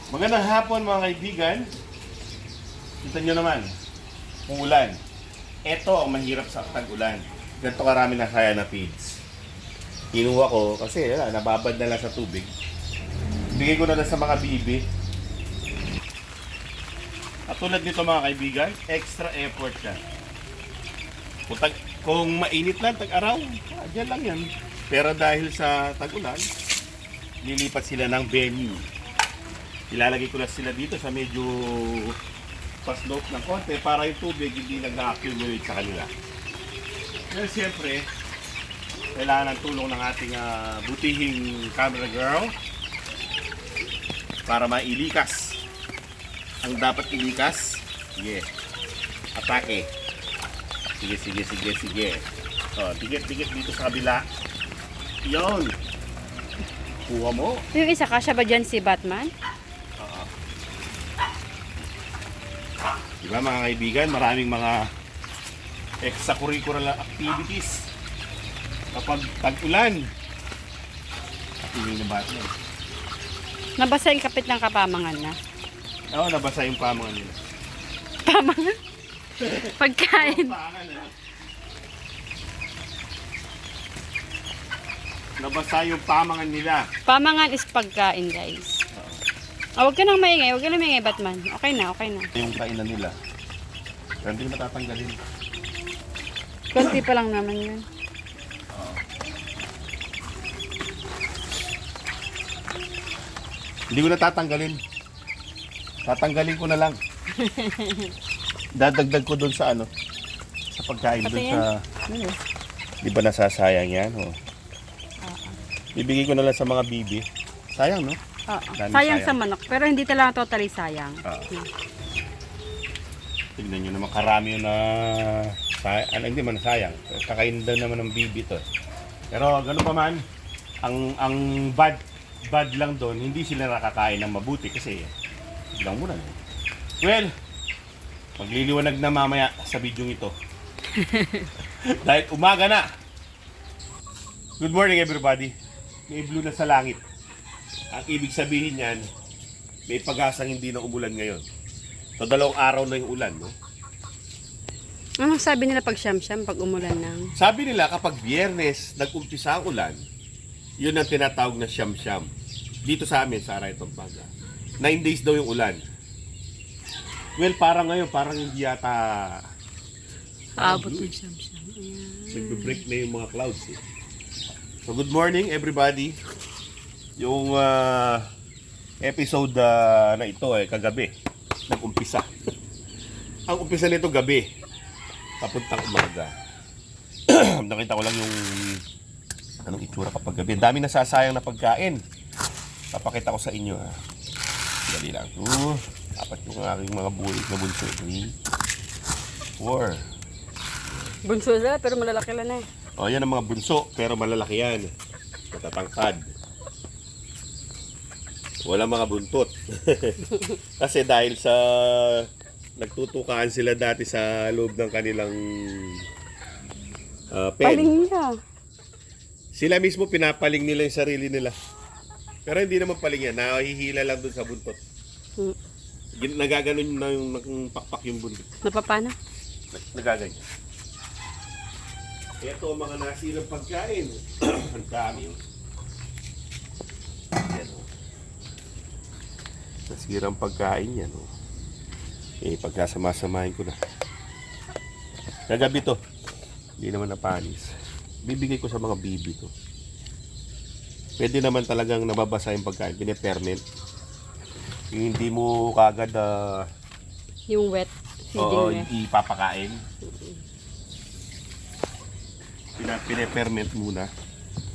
Magandang hapon mga kaibigan. Kita nyo naman, umulan. Ito ang mahirap sa tag-ulan. Ganito karami na kaya na feeds. Kinuha ko kasi nababad na lang sa tubig. Bigay ko na lang sa mga bibi. At tulad nito mga kaibigan, extra effort siya. Kung mainit lang, tag-araw, dyan lang yan. Pero dahil sa tag-ulan, lilipat sila ng venue. Ilalagay ko lang sila dito sa medyo pa-slope ng konti para yung tubig hindi nag-accumulate sa kanila. Pero siyempre, kailangan ng tulong ng ating butihing camera girl para mailikas. Ang dapat ilikas, sige, atake. Sige. O, tigit dito sa kabila. Yun. Kuha mo. Yung isa, kasya ba dyan si Batman? Diba mga kaibigan, maraming mga extracurricular activities kapag tag-ulan. Kapiling na Batman. Nabasa yung kapit ng kapamangan na. Oo, nabasa yung pamangan nila. Pamangan? Pagkain. Nabasa yung pamangan nila. Pamangan is pagkain, guys. Huwag ka nang maingay. Huwag ka nang maingay, Batman. Okay na. Yung kainan nila. Pero hindi matatanggalin. Kunti pa lang naman yun. Hindi ko na tatanggalin. Tatanggalin ko na lang. Dadagdag ko doon sa sa pagkain doon Pati sa... Di ba nasasayang yan? Oh. Ibigay ko na lang sa mga bibi. Sayang, no? Sayang Sayang. sa manok. Pero hindi talaga totally sayang. Tignan nyo naman, karami yun na... hindi man sayang. Kakain daw naman ng bibi to. Pero gano'n pa man, ang bad lang doon, hindi sila nakakain ng mabuti kasi lang muna. Well, magliliwanag na mamaya sa bidyong ito. Dahil umaga na. Good morning everybody. May blue na sa langit. Ang ibig sabihin yan, may pag-asang hindi na umulan ngayon. So, 2 araw na yung ulan, no? Ano sabi nila pag siyam-siyam, pag umulan ng... Sabi nila kapag Biyernes nag-umpisa ang ulan, yun ang tinatawag na siyam-siyam. Dito sa amin, sa Aray Pampanga. 9 days daw yung ulan. Well, parang ngayon, parang hindi yata... Aabot ng siyam-siyam. Nagbe-break na yung mga clouds. Eh. So, good morning everybody. Yung episode na ito kagabi, nag-umpisa. Ang umpisa nito gabi, papuntang umaga. Nakita ko lang yung anong itsura kapag gabi. Ang dami nasasayang na pagkain. Papakita ko sa inyo. Dali lang. Dapat yung aking mga bulit na bunso. 3, 4. Bunso sila, pero malalaki lang na eh. O, yan ang mga bunso, pero malalaki yan. Matatangkad. Wala mga buntot. Kasi dahil sa nagtutukaan sila dati sa loob ng kanilang pen. Paling niya. Sila mismo pinapaling nila yung sarili nila. Pero hindi naman paling yan. Nahihila lang dun sa buntot. Nagaganon na yung pakpak yung buntot. Napapana? Nagaganyan. Ito ang mga nasilang pagkain. Ang dami. Yan o. Nasirang pagkain yan o. Pagkasama-samahin ko na. Kagabi to. Hindi naman napanis. Bibigay ko sa mga bibi to. Pwede naman talagang nababasa yung pagkain. Pine-ferment. Yung hindi mo kagad Yung wet. Feeding ipapakain. Pine-ferment muna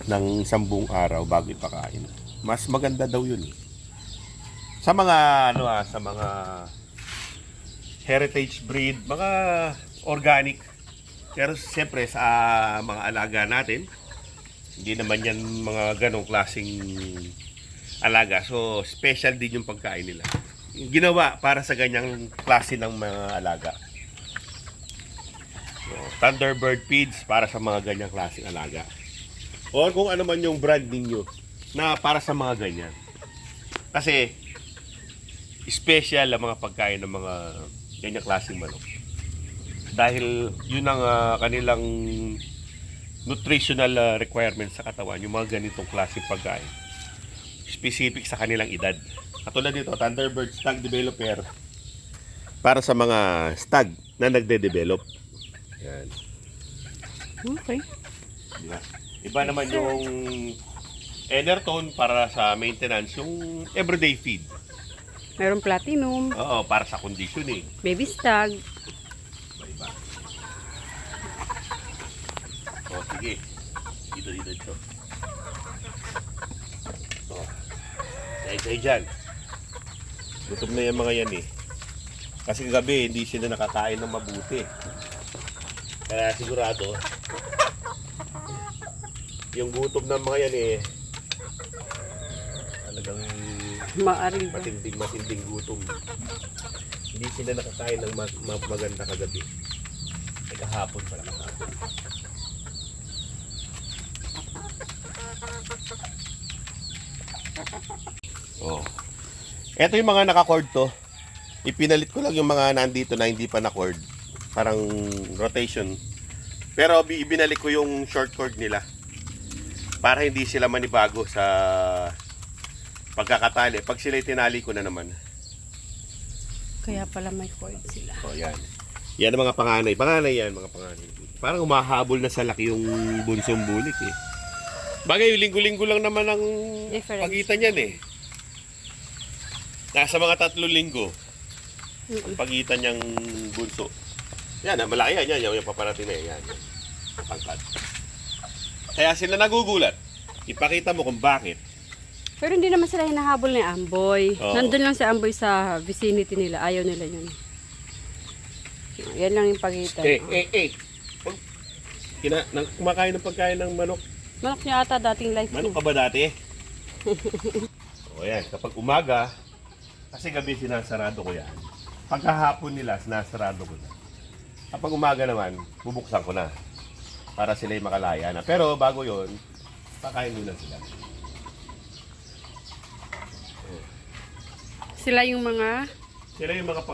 ng 10 araw bago ipakain. Mas maganda daw yun. Sa mga sa mga heritage breed, mga organic. Pero siyempre sa mga alaga natin, hindi naman yan mga ganong klaseng alaga. So special din yung pagkain nila. Ginawa para sa ganyang klase ng mga alaga. So, Thunderbird feeds para sa mga ganyang klaseng alaga. O kung ano man yung brand ninyo na para sa mga ganyan. Kasi special ang mga pagkain ng mga ganyang klaseng manok. Dahil yun ang kanilang nutritional requirements sa katawan, yung mga ganitong klaseng pagkain. Specific sa kanilang edad. Katulad dito, Thunderbird Stag Developer. Para sa mga stag na nagde-develop. Yan. Okay. Diba? Iba naman yung Enertone para sa maintenance, yung everyday feed. Meron platinum, Oo, para sa conditioning. baby stag. Iba-iba. O, sige. Dito. O. Say dyan. Gutom na yung mga yan eh. Kasi gabi, hindi sila nakakain ng mabuti. Kaya sigurado, yung gutom ng mga yan eh, talagang Maari ba? matinding gutom. Hindi sila nakakain ng maganda kagabi. Ay kahapon pala kahapon. Oh. Ito yung mga naka-cord to. Ipinalit ko lang yung mga nandito na hindi pa na-cord. Parang rotation. Pero ibinalik ko yung short cord nila. Para hindi sila manibago sa pagkakatali. Pag sila tinali ko na naman. Kaya pala may cord sila. O yan. Yan ang mga panganay. Panganay yan, mga panganay. Parang umahabol na sa laki yung bunsong bulik eh. Bagay, linggo-linggo lang naman ang Difference. pagitan yan eh. Nasa mga 3 linggo. Ang pagitan niyang bunso. Yan, malaki yan. Yan, yung paparating na yan. Pangkat. Kaya sila nagugulat. Ipakita mo kung bakit. Pero hindi naman sila hinahabol ni Amboy. Oo. Nandun lang si Amboy sa vicinity nila. Ayaw nila yun. Yan lang yung pagitan. Pag kumakain ng pagkain ng manok. Manok niya ata dating life. Manok ka ba dati? O yan, kapag umaga, kasi gabi sinasarado ko yan. Pagkahapon nila, sinasarado ko na. Kapag umaga naman, bubuksan ko na. Para sila'y makalaya na. Pero bago yon, pakain muna sila. Sila yung mga... Sila yung mga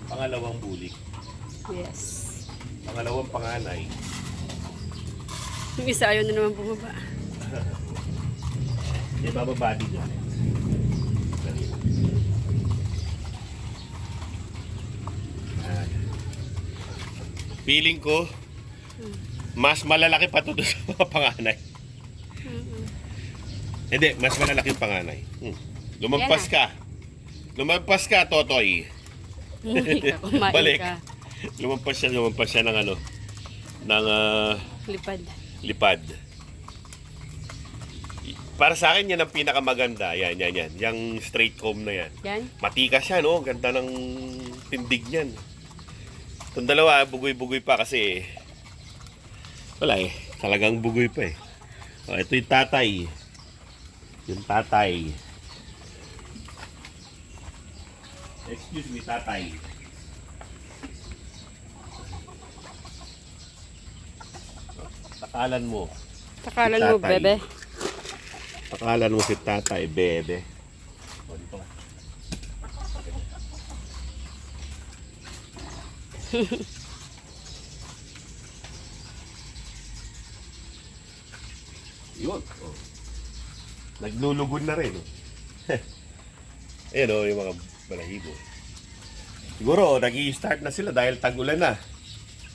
pangalawang bulik. Yes. Pangalawang panganay. Yung isa ayaw na naman bumaba. Di ba babadi niya? Feeling ko, mas malalaki pa to doon sa mga panganay. Hindi, mas malalaki yung panganay. Lumampas ka. Lumampas ka, Totoy. Kumain Balik. ka. Lumampas siya ng ano, ng Lipad. lipad. Para sa akin, yan ang pinakamaganda. Yan. Yung straight comb na yan. Yan. Matikas yan, oh. Ganda ng tindig niyan. Itong dalawa, bugoy-bugoy pa kasi wala eh. Talagang bugoy pa eh. Oh, ito yung tatay. Yung tatay. Excuse me, tatay. Takalan mo. Takalan Si mo, tatay. bebe. Takalan mo si tatay, bebe. O, dito. Yun. Oh. Naglulugon na rin. Ayan o, yung mga balahibo. Siguro, nag-i-start na sila dahil tag-ulan na.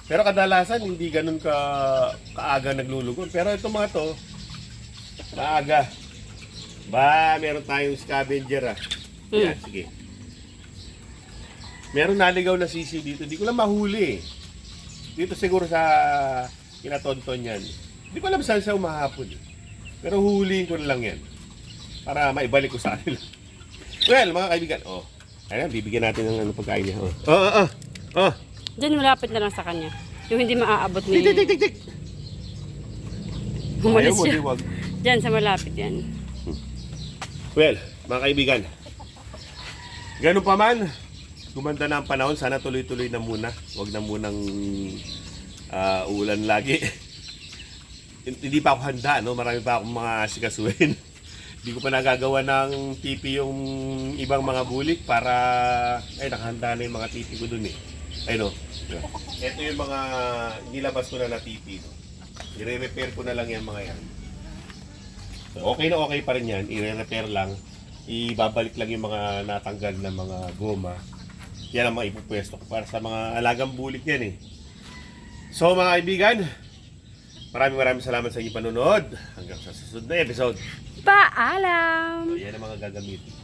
Pero kadalasan, hindi ganun kaaga naglulugon. Pero ito mga to, maaga. Ba, meron tayong scavenger ah. Yan, sige. Meron naligaw na sisi dito. Di ko lang mahuli eh. Dito siguro sa kinatonton yan. Di ko alam saan siya umahapon eh. Pero huhulihin ko na lang yan. Para maibalik ko sa kanila. Well, mga kaibigan. Oh, ayan, bibigyan natin ng pagkain niya. Oh. Diyan malapit na lang sa kanya. Yung hindi maaabot ni... Tik. Umalis Ayaw mo, siya. di wag. Diyan sa malapit yan. Well, mga kaibigan. Ganun pa man, gumanda na ang panahon. Sana tuloy-tuloy na muna. Huwag na munang ulan lagi. Hindi pa ako handa, no? Marami pa akong mga sikasuhin. Hindi ko pa nagagawa ng tipi yung ibang mga bulik para... Ay, nakahanda na yung mga tipi ko dun eh. Ay no. Ito yung mga nilabas ko na tipi. No? I-repair ko na lang yan mga yan. So, okay na okay pa rin yan. I-repair lang. Ibabalik lang yung mga natanggal na mga goma. Yan ang mga ipupwesto ko para sa mga alagang bulik yan eh. So mga kaibigan, maraming salamat sa inyong panonood. Hanggang sa susunod na episode. Paalam! So, yan ang mga gagamitin.